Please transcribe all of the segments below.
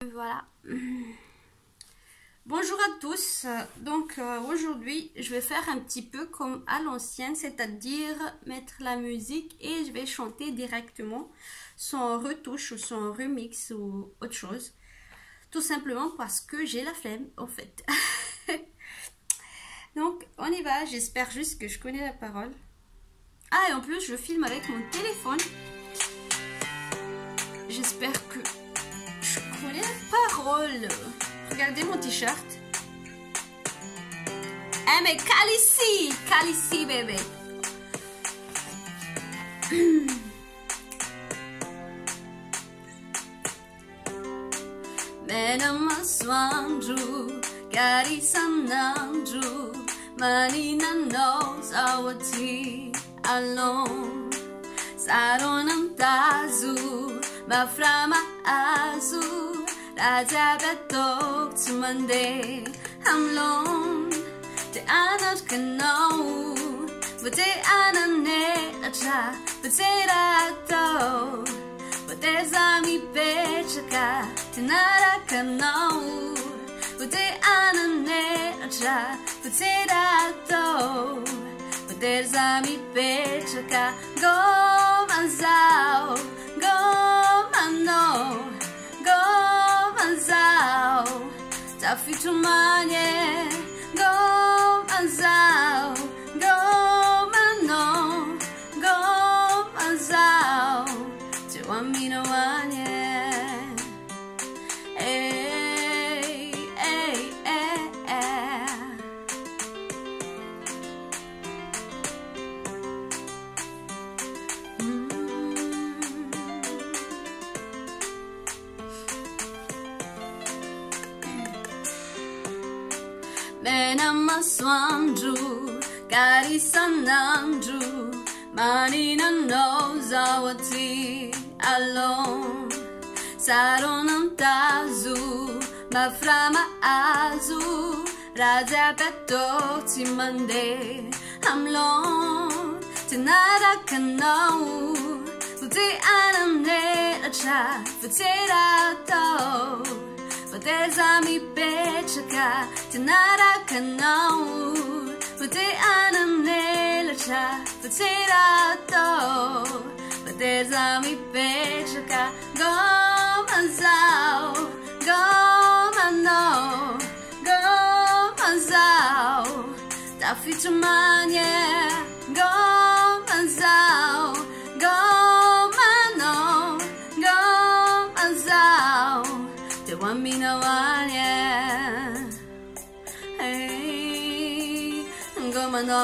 Voilà. Bonjour à tous. Donc aujourd'hui, je vais faire un petit peu comme à l'ancienne, c'est-à-dire mettre la musique et je vais chanter directement sans retouche ou sans remix ou autre chose. Tout simplement parce que j'ai la flemme en fait. Donc on y va, j'espère juste que je connais la parole. Ah, et en plus je filme avec mon téléphone. J'espère que je connais la parole. Regardez mon t-shirt. Eh mais cale ici bébé. Menama swanju, gari sananju, manina knows awati alone. Saronam tazu, maframa azu, raja betok tumande hamlon. Te anat kano, but te anane acha, but te rato. Te zami pechaka, te nara kano, te anane acha, te rato. Te zami pechaka, go manzao, go mano, go manzao. Tafitu manye, go manzao, go mano, go manzao. Wamina wanye, hey, hey, hey, hey. Menama swanju, gari sananju, manina knows awati alone. Saronam tazu, maframa azu, raja betok timande hamlon. Tenara kano, te anane acha, te rato. Te zami pechaka, tenara kano, te anane acha, te rato. Te zami pechaka, go manzao, go mano, go manzao. Tafitu manye, go manzao, go mano, go manzao. Te wamina wanye, hey, go mano,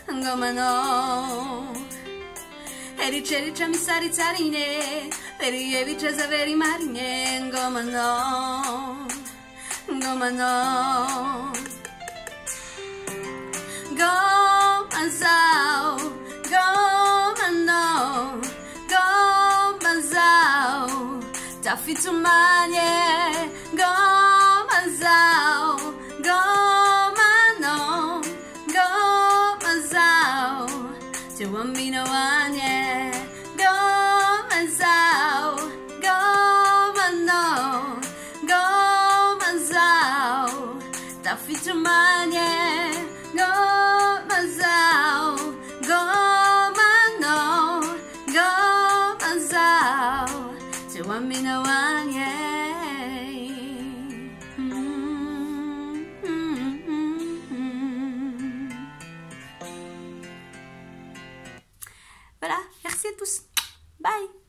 go mano. Erice mi sari zarine, peri evice zaveri marine, goma no, goma no. Goma zao, goma no, goma zao. Tafitu manye, goma zao, goma no, goma zao. Te wamina wanye, goma zao, goma no, goma zao. Tafitu manye, goma zao, goma no, goma zao. Te wamina wanye. Voilà, merci à tous. Bye.